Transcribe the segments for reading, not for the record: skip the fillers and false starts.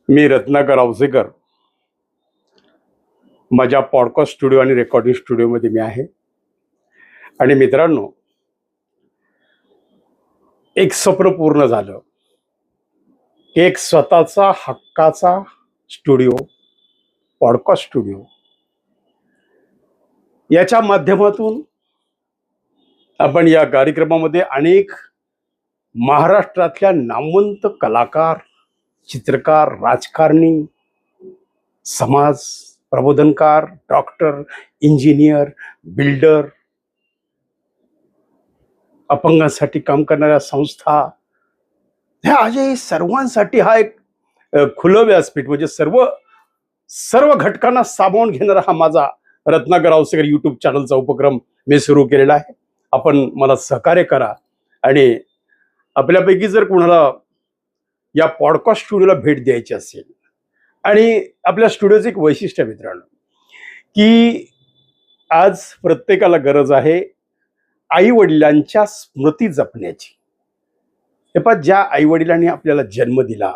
मी रत्नाकर औसेकर माझ्या podcast studio आणि recording स्टुडिओमध्ये मी आहे. आणि मित्रांनो, एक स्वप्न पूर्ण झालं की एक स्वतःचा हक्काचा स्टुडिओ, पॉडकास्ट स्टुडिओ याच्या माध्यमातून आपण या कार्यक्रमामध्ये अनेक महाराष्ट्रातल्या नामवंत कलाकार, चित्रकार, राजकारणी, समाज प्रबोधनकार, डॉक्टर, इंजिनियर, बिल्डर, अपंगांसाठी काम करणाऱ्या संस्था, ह्या अजय सर्वांसाठी हा एक खुलं व्यासपीठ म्हणजे सर्व सर्व घटकांना सामावून घेणारा हा माझा रत्नाकर औसेकर यूट्यूब चॅनलचा उपक्रम मी सुरू केलेला आहे. आपण मला सहकार्य करा आणि आपल्यापैकी जर कोणाला या पॉडकास्ट स्टुडिओला भेट द्यायची असेल, आणि आपल्या स्टुडिओचं एक वैशिष्ट्य मित्रांनो की आज प्रत्येकाला गरज आहे आई वडिलांच्या स्मृती जपण्याची. हे पहा, ज्या आई वडिलांनी आपल्याला जन्म दिला,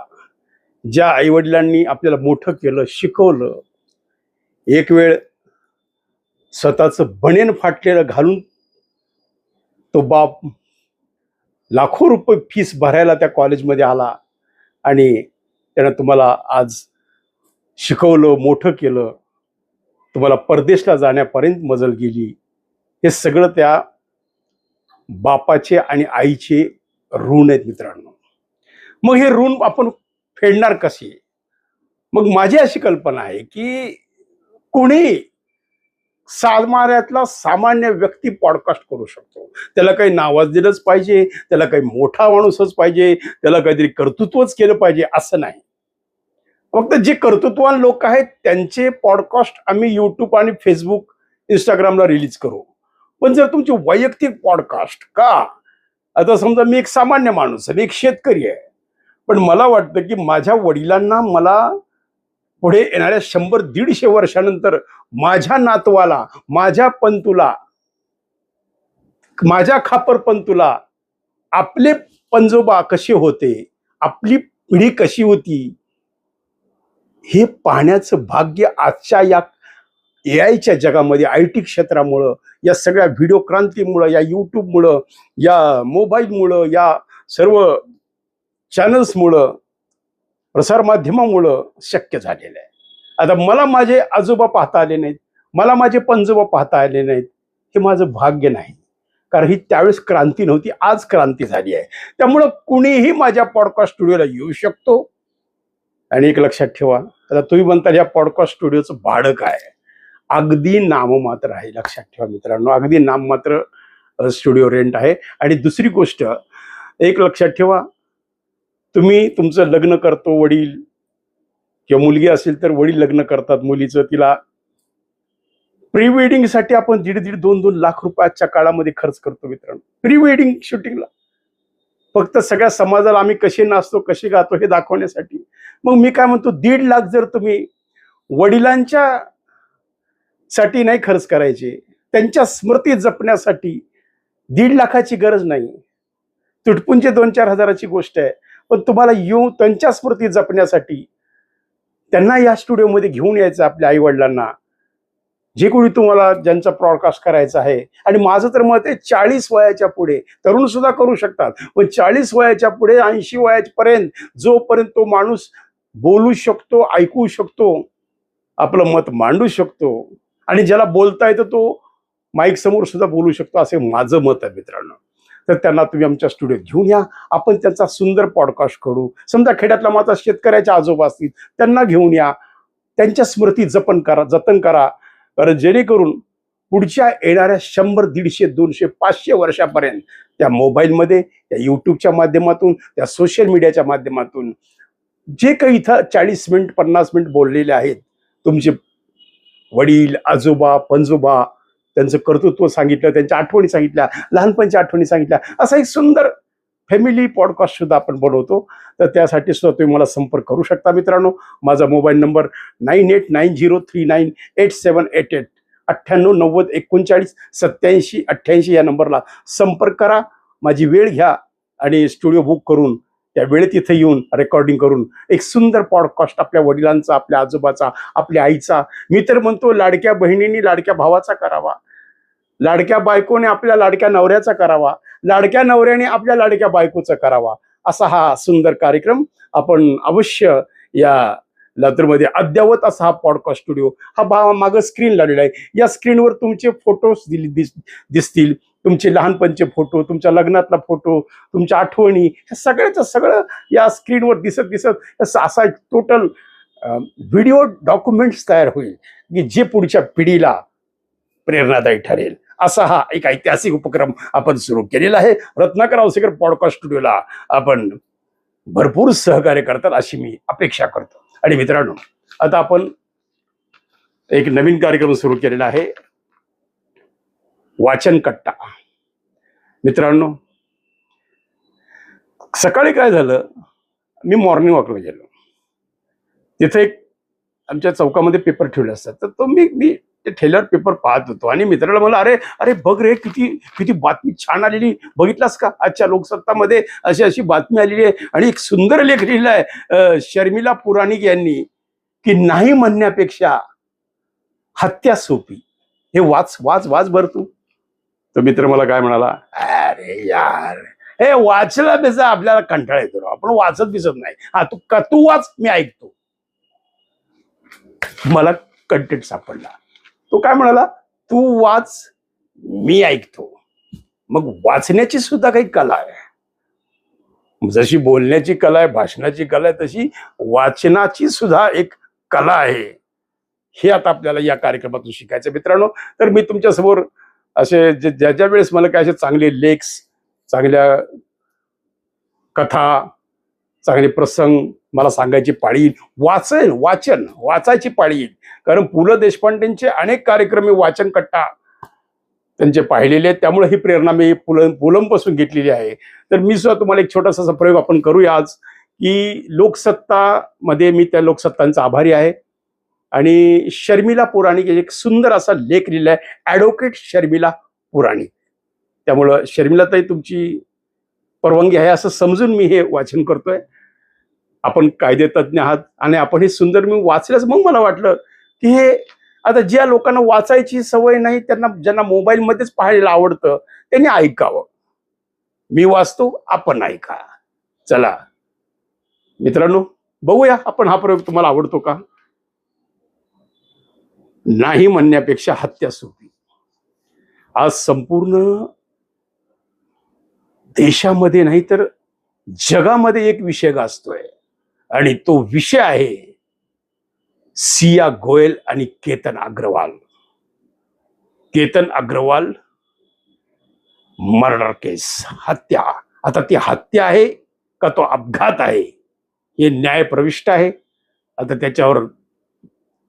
ज्या आई वडिलांनी आपल्याला मोठं केलं, शिकवलं, एक वेळ स्वतःचं बनेन फाटलेलं घालून तो बाप लाखो रुपये फीस भरायला त्या कॉलेजमध्ये आला आणि त्यानं तुम्हाला आज शिकवलं, मोठं केलं, तुम्हाला परदेशला जाण्यापर्यंत मजल गेली. हे सगळं त्या बापाचे आणि आईचे ऋण आहेत मित्रांनो. मग हे ऋण आपण फेडणार कसे? मग माझी अशी कल्पना आहे की कोणी सामान्यातला सामान्य व्यक्ती पॉडकास्ट करू शकतो. त्याला काही नावाजलेलंच पाहिजे, त्याला काही मोठा माणूसच पाहिजे, त्याला काहीतरी कर्तृत्वच केलं पाहिजे असं नाही. फक्त जे कर्तृत्ववान लोक आहेत त्यांचे पॉडकास्ट आम्ही यूट्यूब आणि फेसबुक, इंस्टाग्रामला रिलीज करू. पण जर तुमचे वैयक्तिक पॉडकास्ट का, आता समजा मी एक सामान्य माणूस आहे, मी एक शेतकरी आहे, पण मला वाटतं की माझ्या वडिलांना मला पुढे येणाऱ्या 100-150 वर्षानंतर माझ्या नातवाला, माझ्या पंतूला, माझ्या खापरपंतूला आपले पंजोबा कसे होते, आपली पिढी कशी होती, हे पाहण्याचं भाग्य आजच्या या AI च्या जगामध्ये, IT क्षेत्रामुळं, या सगळ्या व्हिडिओ क्रांतीमुळं, या यूट्यूबमुळं, या मोबाईलमुळं, या सर्व चॅनल्समुळं, प्रसारमाध्यमामुळं शक्य झालेलं आहे. आता मला माझे आजोबा पाहता आले नाहीत, मला माझे पंजोबा पाहता आले नाहीत, हे माझं भाग्य नाही. कारण ही त्यावेळेस क्रांती नव्हती, आज क्रांती झाली आहे. त्यामुळं कुणीही माझ्या पॉडकास्ट स्टुडिओला येऊ शकतो. आणि एक लक्षात ठेवा, आता तुम्ही म्हणता या पॉडकास्ट स्टुडिओचं भाडं काय? अगदी नाममात्र आहे. लक्षात ठेवा मित्रांनो, अगदी नाममात्र स्टुडिओ रेंट आहे. आणि दुसरी गोष्ट एक लक्षात ठेवा, तुम्ही तुमचं लग्न करतो, वडील किंवा मुलगी असेल तर वडील लग्न करतात मुलीचं, तिला प्री वेडिंगसाठी आपण 1.5-2 लाख रुपयाच्या काळामध्ये खर्च करतो मित्रांनो, प्री वेडिंग शूटिंगला. फक्त सगळ्या समाजाला आम्ही कसे नाचतो, कसे गातो हे दाखवण्यासाठी. मग मी काय म्हणतो, 1.5 लाख जर तुम्ही वडिलांच्या साठी नाही खर्च करायचे, त्यांच्या स्मृती जपण्यासाठी 1.5 लाखाची गरज नाही. तुटपुंजे 2-4 हजाराची गोष्ट आहे. पण तुम्हाला येऊन त्यांच्या स्मृती जपण्यासाठी त्यांना या स्टुडिओमध्ये घेऊन यायचं, आपल्या आई वडिलांना, जे कोणी तुम्हाला ज्यांचा ब्रॉडकास्ट करायचा आहे. आणि माझं तर मत आहे 40 वयाच्या पुढे, तरुण सुद्धा करू शकतात, पण 40 वयाच्या पुढे, 80 वयापर्यंत जोपर्यंत तो माणूस बोलू शकतो, ऐकू शकतो, आपलं मत मांडू शकतो, आणि ज्याला बोलता येतं तो माईक समोर सुद्धा बोलू शकतो, असे माझं मत आहे मित्रांनो. तर त्यांना तुम्ही आमच्या स्टुडिओत घेऊन या, आपण त्यांचा सुंदर पॉडकास्ट करू. समजा खेड्यातला माझा शेतकऱ्याच्या आजोबा असतील, त्यांना घेऊन या, त्यांच्या स्मृती जतन करा. कारण जेणेकरून पुढच्या येणाऱ्या 100-150, 200, 500 वर्षापर्यंत त्या मोबाईलमध्ये, त्या यूट्यूबच्या माध्यमातून, त्या सोशल मीडियाच्या माध्यमातून जे काही इथं 40 मिनिट 50 मिनिट बोललेले आहेत, तुमचे वडील, आजोबा, पंजोबा, त्यांचं कर्तृत्व सांगितलं, त्यांच्या आठवणी सांगितल्या, लहानपणच्या आठवणी सांगितल्या, असा एक सुंदर फॅमिली पॉडकास्ट सुद्धा आपण बनवतो. तर त्यासाठी सुद्धा तुम्ही मला संपर्क करू शकता मित्रांनो. माझा मोबाईल नंबर 9890398788, 9890398788 या नंबरला संपर्क करा. माझी वेळ घ्या आणि स्टुडिओ बुक करून त्या वेळेत इथे येऊन रेकॉर्डिंग करून एक सुंदर पॉडकास्ट आपल्या वडिलांचा, आपल्या आजोबाचा, आपल्या आईचा, मी तर म्हणतो लाडक्या बहिणींनी लाडक्या भावाचा करावा, लाडक्या बायकोने आपल्या लाडक्या नवऱ्याचा करावा, लाडक्या नवऱ्याने आपल्या लाडक्या बायकोचा करावा, असा हा सुंदर कार्यक्रम आपण अवश्य या लातूरमध्ये अद्ययावत असा हा पॉडकास्ट स्टुडिओ हा मागं स्क्रीन लावलेला आहे. या स्क्रीनवर तुमचे फोटोज दिसतील, तुमचे लहानपणचे फोटो, तुमच्या लग्नातला फोटो, तुमच्या आठवणी, हे सगळ्याचं सगळं या स्क्रीनवर दिसत असा एक टोटल व्हिडिओ डॉक्युमेंट्स तयार होईल की जे पुढच्या पिढीला प्रेरणादायी ठरेल. असा हा एक ऐतिहासिक उपक्रम आपण सुरू केलेला आहे. रत्नाकर औसेकर पॉडकास्ट स्टुडिओला आपण भरपूर सहकार्य करतात अशी मी अपेक्षा करतो. आणि मित्रांनो, आता आपण एक नवीन कार्यक्रम सुरू केलेला आहे, वाचन कट्टा. मित्रांनो, सकाळी काय झालं, मी मॉर्निंग वॉकला गेलो. तिथे एक आमच्या चौकामध्ये पेपर ठेवले असतात, तर तो मी ते ठेल्यावर पेपर पाहत होतो आणि मित्राला मला, अरे अरे बघ रे, किती किती बातमी छान आलेली, बघितलास का? आजच्या लोकसत्तामध्ये अशी अशी बातमी आलेली आहे. आणि एक सुंदर लेख लिहिला आहे शर्मिला पुराणिक यांनी, की नाही म्हणण्यापेक्षा हत्या सोपी. हे वाच वाच वाच भर तू. तो मित्र मला काय म्हणाला, अरे यार, हे वाचला बेसा आपल्याला कंटाळा येतो, आपण वाचत दिसत नाही. हा तू वाच, मी ऐकतो. मला कंटेंट सापडला. तो काय म्हणाला, तू वाच, मी ऐकतो. मग वाचण्याची सुद्धा काही कला आहे. जशी बोलण्याची कला आहे, भाषणाची कला आहे, तशी वाचनाची सुद्धा एक कला आहे. हे आता आपल्याला या कार्यक्रमातून शिकायचं मित्रांनो. तर मी तुमच्या समोर असे ज्या वेळेस मला काय असे चांगले लेख, चांगल्या कथा, चांगले प्रसंग मला सांगायची पाळी येईल, वाचायची पाळी येईल. कारण पु ल देशपांडेंचे अनेक कार्यक्रम मी वाचन कट्टा त्यांचे पाहिलेले आहेत, त्यामुळे ही प्रेरणा मी पुलंपासून घेतलेली आहे. तर मी सुद्धा तुम्हाला एक छोटासा प्रयोग आपण करूया आज, की लोकसत्तामध्ये मी त्या लोकसत्तांचा आभारी आहे. आणि शर्मिला पुराणिक एक सुंदर असा लेख लिहिला आहे, ॲडव्होकेट शर्मिला पुराणिक. त्यामुळं शर्मिलाताई, तुमची परवानगी आहे असं समजून मी हे वाचन करतोय. आपण कायदेतज्ञ आहात आणि आपण हे सुंदर मी वाचल्याच मग मला वाटलं की हे आता ज्या लोकांना वाचायची सवय नाही, ज्यांना मोबाईलमध्येच पाहायला आवडतं, त्यांनी ऐकावं. मी वाचतो, आपण ऐका. चला मित्रांनो, बघूया आपण हा प्रयोग तुम्हाला आवडतो का. नाही म्हणण्यापेक्षा हत्या सोपी. आज संपूर्ण देशामध्ये नाही तर जगामध्ये एक विषय गाजतोय आणि तो विषय आहे सिया गोयल आणि केतन अग्रवाल. केतन अग्रवाल मर्डर केस, हत्या. आता ती हत्या आहे का तो अपघात आहे हे न्याय प्रविष्ट आहे. आता त्याच्यावर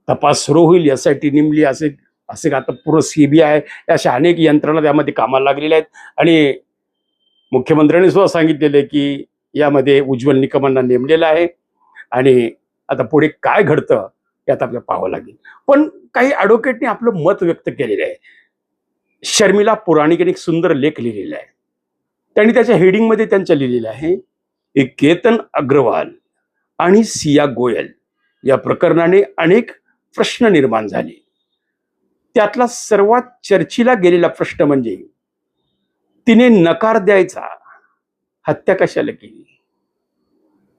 तपास सुरू होईल. SIT नेमली, असे आता पूर्ण CBI, अशा अनेक यंत्रणा त्यामध्ये कामाला लागलेल्या आहेत. आणि मुख्यमंत्र्यांनी सुद्धा सांगितलेलं आहे की यामध्ये उज्ज्वल निकमांना नेमलेलं आहे आणि आता पुढे काय घडतं यात आपल्याला पाहावं लागेल. पण काही ॲडव्होकेटने आपलं मत व्यक्त केलेलं आहे. शर्मिला पुराणिक यांनी एक सुंदर लेख लिहिलेला आहे. त्यांनी त्याच्या हेडिंगमध्ये त्यांच्या लिहिलेलं आहे की केतन अग्रवाल आणि सिया गोयल या प्रकरणाने अनेक प्रश्न निर्माण झाले. त्यातला सर्वात चर्चेला गेलेला प्रश्न म्हणजे तिने नकार द्यायचा, हत्या कशाला केली.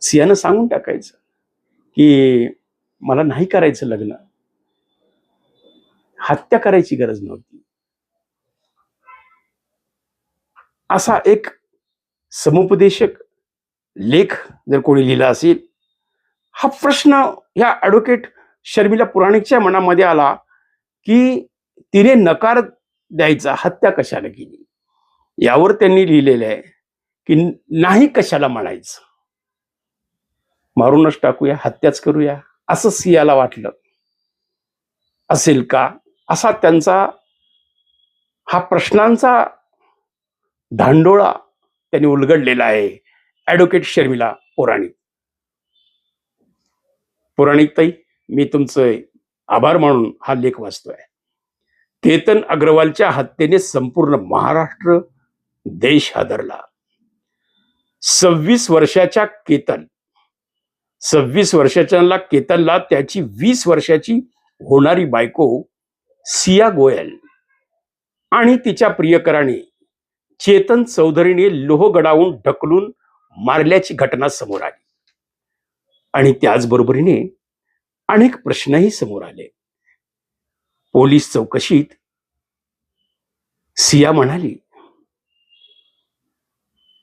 सियानं सांगून टाकायचं की मला नाही करायचं लग्न, हत्या करायची गरज नव्हती. असा एक समुपदेशक लेख जर कोणी लिहिला असेल, हा प्रश्न ह्या ॲडव्होकेट शर्मिला पुराणिकच्या मनामध्ये आला की तिने नकार द्यायचा, हत्या कशाला केली. यावर त्यांनी लिहिलेलं आहे की नाही कशाला म्हणायचं, मारूनच टाकूया, हत्याच करूया, असं सियाला वाटलं असेल का. असा त्यांचा हा प्रश्नांचा धांडोळा त्यांनी उलगडलेला आहे ॲडव्होकेट शर्मिला पुराणिक ताई, मी तुमचं आभार मानून हा लेख वाचतोय. केतन अग्रवालच्या हत्येने संपूर्ण महाराष्ट्र देश हादरला. 26 वर्षाच्या केतन 26 वर्षाच्या केतनला त्याची 20 वर्षाची होणारी बायको सिया गोयल आणि तिच्या प्रियकराने चेतन चौधरीने लोहगडावून ढकलून मारल्याची घटना समोर आली. आणि त्याचबरोबरीने अनेक प्रश्नही समोर आले. पोलीस चौकशीत सिया म्हणाली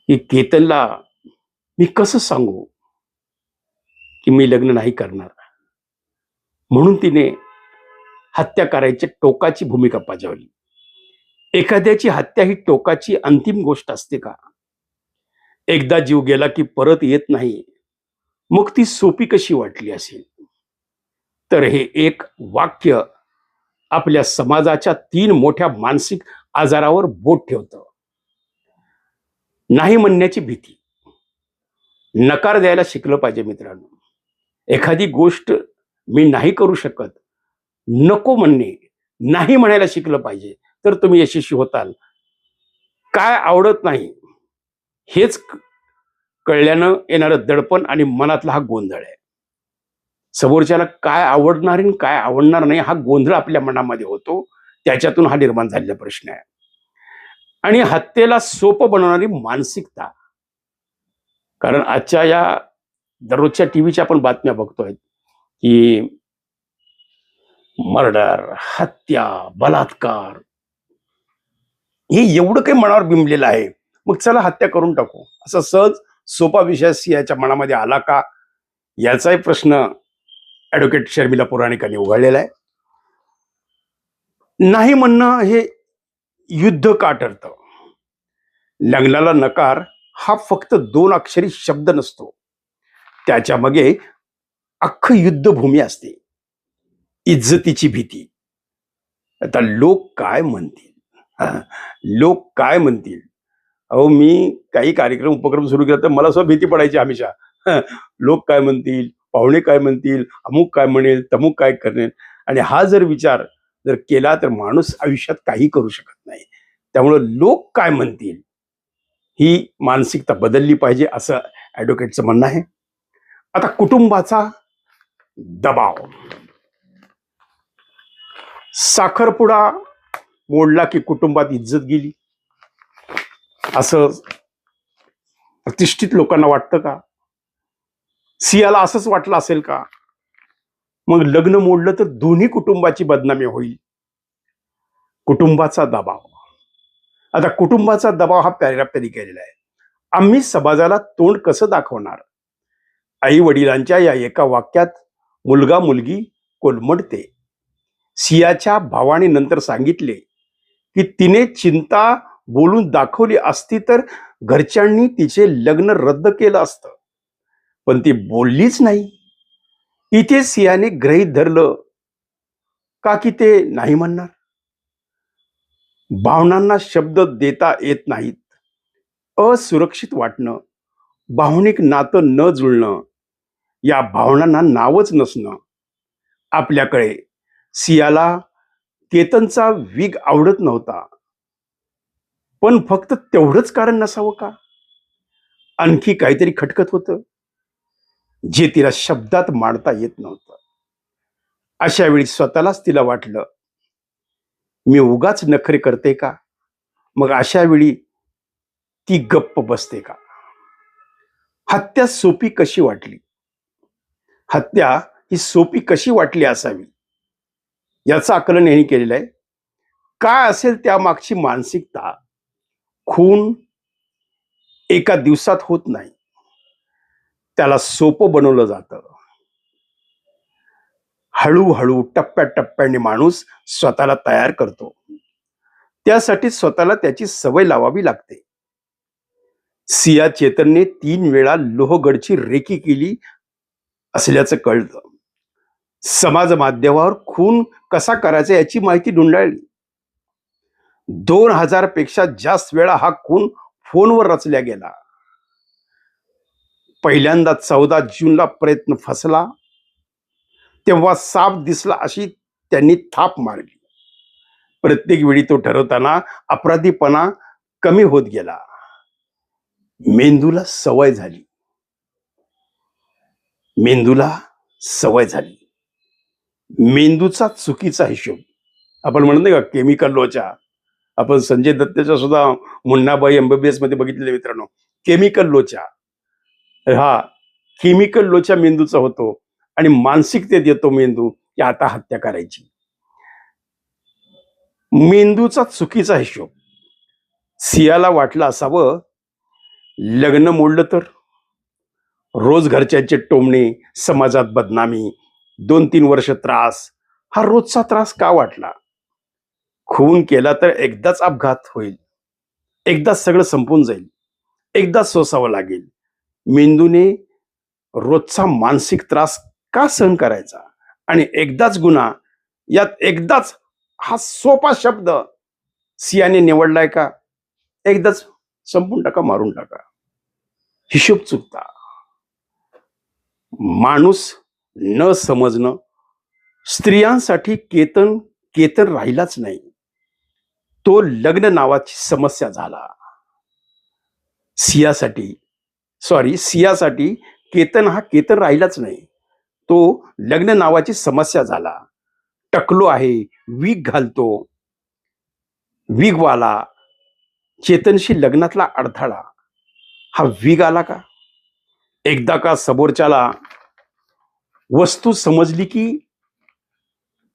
की केतनला मी कसं सांगू की मी लग्न नाही करणार, म्हणून तिने हत्या करायच्या टोकाची भूमिका बजावली. एखाद्याची हत्या ही टोकाची अंतिम गोष्ट असते का? एकदा जीव गेला की परत येत नाही, मग ती सोपी कशी वाटली असेल? तर हे एक वाक्य आपल्या समाजाच्या 3 मोठ्या मानसिक आजारावर बोट ठेवतं. नाही म्हणण्याची भीती. नकार द्यायला शिकलं पाहिजे मित्रांनो. एखादी गोष्ट मी नाही करू शकत, नको म्हणणे, नाही म्हणायला शिकलं पाहिजे, तर तुम्ही यशस्वी होताल. काय आवडत नाही हेच कळल्यानं येणारं दडपण आणि मनातला हा गोंधळ आहे. समोरच्याला काय आवडणार आणि काय आवडणार नाही हा गोंधळ आपल्या मनामध्ये होतो. त्याच्यातून हा निर्माण झालेला प्रश्न आहे. आणि हत्येला सोपं बनवणारी मानसिकता. कारण आजच्या या दररोजच्या टीव्हीच्या आपण बातम्या बघतोय की मर्डर, हत्या, बलात्कार हे एवढं काही मनावर बिंबलेलं आहे. मग चला हत्या करून टाकू, असा सहज सोपा विषय सियाच्या मनामध्ये आला का, याचाही प्रश्न ऍडव्होकेट शर्मिला पुराणिकांनी उघडलेला आहे. नाही म्हणणं हे युद्ध का ठरतं? लग्नाला नकार हा फक्त 2 अक्षरी शब्द नसतो. त्याच्या मागे अख्खं युद्धभूमी असते. इज्जतीची भीती. आता लोक काय म्हणतील, लोक काय म्हणतील. अहो, मी काही कार्यक्रम उपक्रम सुरू केला तर मला सुद्धा भीती पडायची हमेशा. लोक काय म्हणतील, पाहुणे काय म्हणतील, अमुक काय म्हणेल, तमुक काय करेल. आणि हा जर विचार जर केला तर माणूस आयुष्यात काही करू शकत नाही. त्यामुळं लोक काय म्हणतील ही मानसिकता बदलली पाहिजे, असं ऍडव्होकेटचं म्हणणं आहे. आता कुटुंबाचा दबाव. साखरपुडा मोडला की कुटुंबात इज्जत गेली असं प्रतिष्ठित लोकांना वाटतं का? सियाला असंच वाटलं असेल का? मग लग्न मोडलं तर दोन्ही कुटुंबाची बदनामी होईल. कुटुंबाचा दबाव. आता कुटुंबाचा दबाव हा पॅराग्राफ त्यांनी केलेला आहे. आम्ही समाजाला तोंड कसं दाखवणार? आई वडिलांच्या या एका वाक्यात मुलगा मुलगी कोलमडते. सियाच्या भावाने नंतर सांगितले की तिने चिंता बोलून दाखवली असती तर घरच्यांनी तिचे लग्न रद्द केलं असतं, पण ती बोललीच नाही. इथे सियाने गृहीत धरलं का की ते नाही म्हणणार. भावनांना शब्द देता येत नाहीत. असुरक्षित वाटणं, भावनिक नातं न जुळणं, या भावनांना नावच नसणं. आपल्याकडे सियाला केतनचा विग आवडत नव्हता, पण फक्त तेवढंच कारण नसावं का? आणखी काहीतरी खटकत होतं जे तिला शब्दात मांडता येत नव्हतं. अशा वेळी स्वतःलाच तिला वाटलं, मी उगाच नखरे करते का? मग अशा वेळी ती गप्प बसते का? हत्या सोपी कशी वाटली? हत्या ही सोपी कशी वाटली असावी याचं आकलन यांनी केलेलं आहे. काय असेल त्यामागची मानसिकता? खून एका दिवसात होत नाही, त्याला सोपं बनवलं जातं. हळूहळू टप्प्याटप्प्याने माणूस स्वतःला तयार करतो. त्यासाठी स्वतःला त्याची सवय लावावी लागते. सिया चेतनने 3 वेळा लोहगडची रेकी केली असल्याचं कळतं. समाज माध्यमावर खून कसा करायचा याची माहिती ढुंडाळली. 2000 पेक्षा जास्त वेळा हा खून फोनवर रचल्या गेला. पहिल्यांदा 14 जूनला प्रयत्न फसला, तेव्हा साप दिसला अशी त्यांनी थाप मारली. प्रत्येक वेळी तो ठरवताना अपराधीपणा कमी होत गेला. मेंदूला सवय झाली, मेंदूला सवय झाली. मेंदूचा चुकीचा हिशोब. आपण म्हणत नाही का केमिकल लोचा. आपण संजय दत्तच्या सुद्धा मुन्नाबाई एमबीबीएस मध्ये बघितलेले मित्रांनो, केमिकल लोचा. हा केमिकल लोचा मेंदूचा होतो आणि मानसिकतेत येतो मेंदू की आता हत्या करायची. मेंदूचा चुकीचा हिशोब. सियाला वाटलं असावं लग्न मोडलं तर रोज घरच्यांचे टोमणे, समाजात बदनामी, 2-3 वर्ष त्रास. हा रोजचा त्रास का वाटला? खून केला तर एकदाच अपघात होईल, एकदाच सगळं संपून जाईल, एकदाच सोसावं लागेल. मेंदूने रोजचा मानसिक त्रास का सहन करायचा? आणि एकदाच गुन्हा, यात एकदाच हा सोपा शब्द सियाने निवडलाय का? एकदाच संपून टाका, मारून टाका. हिशोब चुकता. माणूस न समजणं स्त्रियांसाठी केतन केतन राहिलाच नाही. तो लग्न नावाची समस्या झाला. सियासाठी केतन हा केतन राहिलाच नाही. तो लग्न नावाची समस्या झाला. टकलो आहे, वीग घालतो, वीगवाला. चेतनशी लग्नातला अडथळा हा वीग आला का? एकदा का समोरच्याला वस्तू समजली की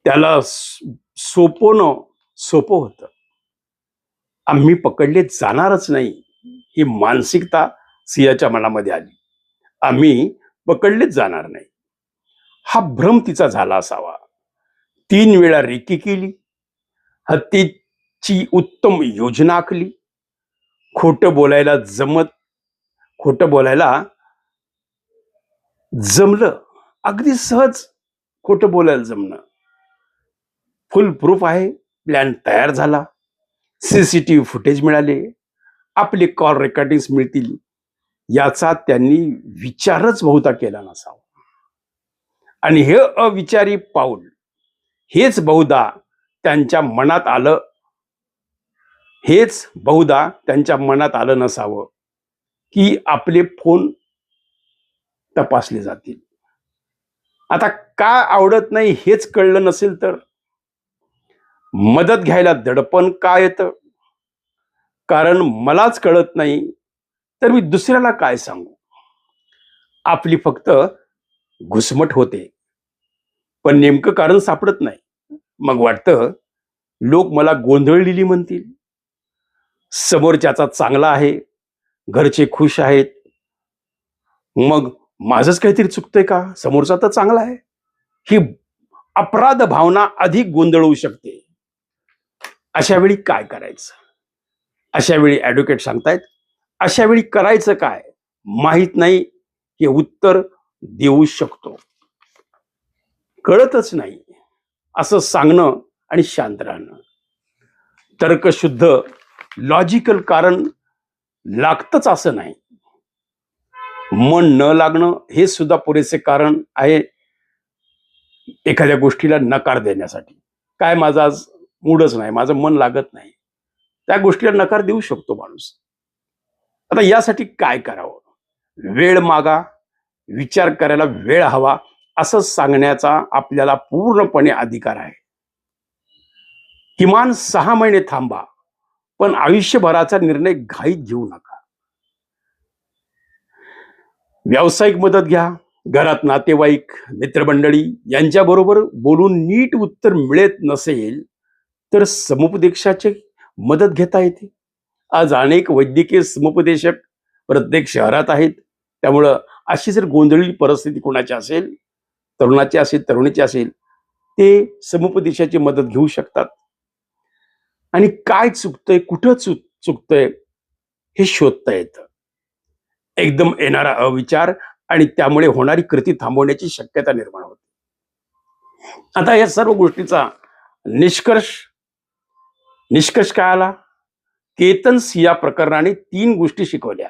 त्याला सोपवणं सोपं होतं. आम्ही पकडले जाणारच नाही ही मानसिकता सियाच्या मनामध्ये आली. आम्ही पकडलेच जाणार नाही हा भ्रम तिचा झाला असावा. 3 वेळा रेकी केली, हत्येची उत्तम योजना आखली. खोटं बोलायला जमलं, अगदी सहज खोटं बोलायला जमणं. फुल प्रूफ आहे, प्लॅन तयार झाला, सीसीटीव्ही फुटेज मिळाले, आपले कॉल रेकॉर्डिंग्स मिळतील याचा त्यांनी विचारच बहुधा केला नसावा. आणि हे अविचारी पाऊल हेच बहुधा त्यांच्या मनात आलं नसावं की आपले फोन तपासले जातील. आता का आवडत नाही हेच कळलं नसेल तर मदत घ्यायला दडपण का येतं? कारण मलाच कळत नाही तर मी दुसऱ्याला काय सांगू? आपली फक्त घुसमट होते, पण नेमकं कारण सापडत नाही. मग वाटतं लोक मला गोंधळलेली म्हणतील. समोरच्याचा चांगला आहे, घरचे खुश आहेत, मग माझंच काहीतरी चुकतंय का? समोरचा तर चांगला आहे. ही अपराध भावना अधिक गोंधळू शकते. अशा वेळी काय करायचं? अशा वेळी ऍडव्होकेट सांगतायत, अशा वेळी करायचं काय माहित नाही हे उत्तर देऊ शकतो. कळतच नाही असं सांगणं आणि शांत राहणं. तर्कशुद्ध लॉजिकल कारण लागतच असं नाही. मन न लागणं हे सुद्धा पुरेसे कारण आहे एखाद्या गोष्टीला नकार देण्यासाठी. काय माझा आज मूडच नाही, माझं मन लागत नाही, त्या गोष्टीला नकार देऊ शकतो माणूस. आता यासाठी काय करावं? वेळ मागा, विचार करायला वेळ हवा असं सांगण्याचा आपल्याला पूर्णपणे अधिकार आहे. किमान 6 महिने थांबा, पण आयुष्यभराचा निर्णय घाईत घेऊ नका. व्यावसायिक मदत घ्या. घरात नातेवाईक, मित्रमंडळी यांच्याबरोबर बोलून नीट उत्तर मिळत नसेल तर समुपदेशाची मदत घेता येते. आज अनेक वैद्यकीय समुपदेशक प्रत्येक शहरात आहेत. त्यामुळं अशी जर गोंधळी परिस्थिती कोणाची असेल, तरुणाची असेल, तरुणीची असेल, ते समुपदेशाची मदत घेऊ शकतात. आणि काय चुकतंय, कुठं चुकतंय हे शोधता येतं. एकदम येणारा अविचार आणि त्यामुळे होणारी कृती थांबवण्याची शक्यता निर्माण होते. आता या सर्व गोष्टीचा निष्कर्ष काय आला? केतन सिया प्रकरणाने 3 गोष्टी शिकवल्या.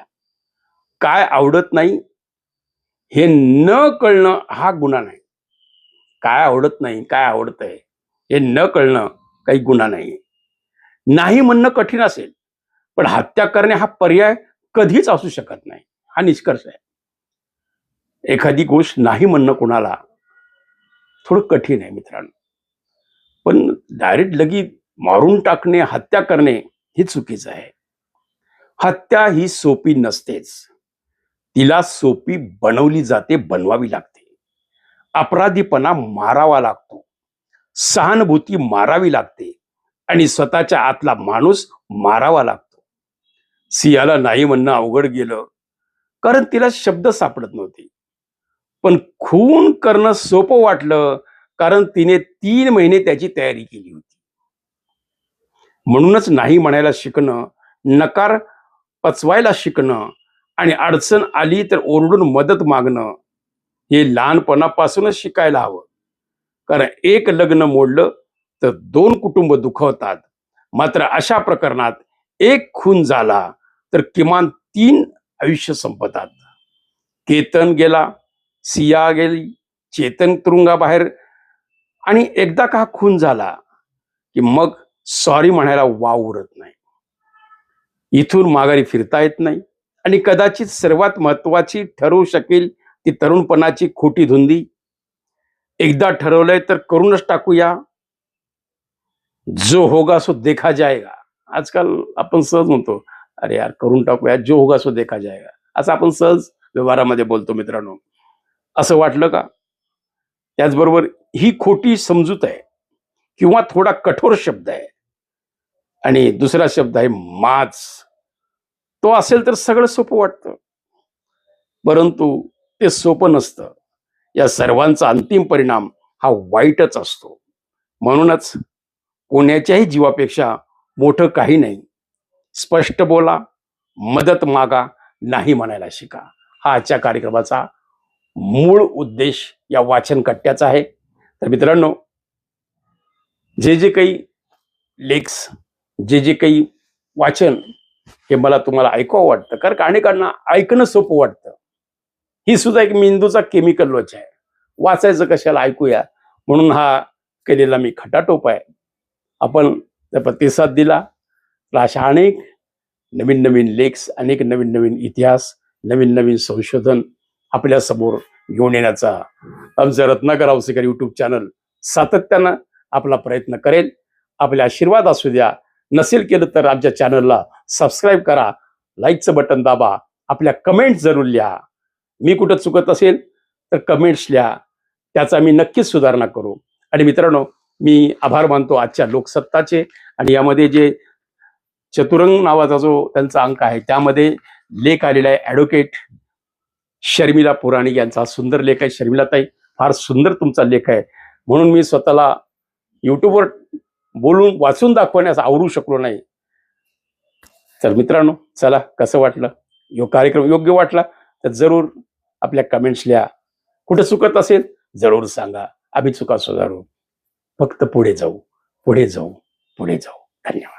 काय आवडत नाही हे न कळणं हा गुन्हा नाही. काय आवडत नाही, काय आवडतंय हे न कळणं काही गुन्हा नाही. नाही म्हणणं कठीण असेल, पण हत्या करणे हा पर्याय कधीच असू शकत नाही, हा निष्कर्ष आहे. एखादी गोष्ट नाही म्हणणं कोणाला थोडं कठीण आहे मित्रांनो, पण डायरेक्ट लगेच मारून टाकणे, हत्या करणे हे चुकीचं आहे. हत्या ही सोपी नसतेच, तिला सोपी बनवली जाते, बनवावी लागते. अपराधीपणा मारावा लागतो, सहानुभूती मारावी लागते आणि स्वतःच्या आतला माणूस मारावा लागतो. सियाला नाही म्हणणं अवघड गेलं कारण तिला शब्द सापडत नव्हते, पण खून करणं सोपं वाटलं कारण तिने 3 महिने त्याची तयारी केली होती. म्हणूनच नाही म्हणायला शिकणं, नकार पचवायला शिकणं आणि अडचण आली तर ओरडून मदत मागणं हे लहानपणापासूनच शिकायला हवं. कारण एक लग्न मोडलं तर 2 कुटुंब दुखवतात, मात्र अशा प्रकरणात एक खून झाला तर किमान 3 आयुष्य संपतात. केतन गेला, सिया गेली, चेतन तुरुंगाबाहेर, आणि एकदा का खून झाला की मग सॉरी म्हणायला वाव उरत नाही. इथून माघारी फिरता येत नाही आणि कदाचित सर्वात महत्वाची ठरवू शकेल ती तरुणपणाची खोटी धुंदी. एकदा ठरवलंय तर करूनच टाकूया. जो होगा सो देखा जाएगा. आजकाल आपण सहज म्हणतो, अरे यार करून टाकूया, जो होगा सो देखा जाएगा, असं आपण सहज व्यवहारामध्ये बोलतो मित्रांनो. असं वाटलं का? त्याचबरोबर ही खोटी समजूत आहे किंवा थोडा कठोर शब्द आहे आणि दुसरा शब्द आहे माज. तो असेल तर सगळं सोपं वाटतं, परंतु ते सोपं नसतं. या सर्वांचा अंतिम परिणाम हा वाईटच असतो. म्हणूनच कोणाच्याही जीवापेक्षा मोठं काही नाही. स्पष्ट बोला, मदत मागा, नाही म्हणायला शिका. हा आजच्या कार्यक्रमाचा मूळ उद्देश या वाचन कट्ट्याचा आहे. तर मित्रांनो, जे जे काही लेक्स, जे जे काही वाचन हे मला तुम्हाला ऐकावं वाटतं, कारण अनेकांना ऐकणं सोपं वाटतं. ही सुद्धा एक मेंदूचा केमिकल लॉच आहे. वाचायचं कशाला, ऐकूया म्हणून हा केलेला मी खटाटोप आहे. आपण जर प्रतिसाद दिला तर अशा अनेक नवीन नवीन लेक्स, अनेक नवीन नवीन इतिहास, नवीन नवीन संशोधन आपल्या समोर घेऊन येण्याचा आमचं रत्नाकर औसेकर यूट्यूब चॅनल सातत्यानं आपला प्रयत्न करेल. आपले आशीर्वाद असू द्या. नसेल केलं तर आमच्या चॅनलला सबस्क्राईब करा, लाईकचं बटन दाबा, आपल्या कमेंट्स जरूर लिहा. मी कुठं चुकत असेल तर कमेंट्स लिहा, त्याचा मी नक्कीच सुधारणा करू. आणि मित्रांनो, मी आभार मानतो आजच्या लोकसत्ताचे. आणि यामध्ये जे चतुरंग नावाचा जो त्यांचा अंक आहे त्यामध्ये लेख आलेला आहे ॲडव्होकेट शर्मिला पुराणिक यांचा सुंदर लेख आहे. शर्मिलाताई, फार सुंदर तुमचा लेख आहे, म्हणून मी स्वतःला युट्यूबवर बोलून वाचून दाखवण्यास आवरू शकलो नाही. तर मित्रांनो, चला, कसं वाटलं? कार्यक्रम योग्य वाटला तर जरूर आपल्या कमेंट्स लिहा. कुठं चुकत असेल जरूर सांगा, आम्ही चुका सुधारू. फक्त पुढे जाऊ, पुढे जाऊ, पुढे जाऊ. धन्यवाद.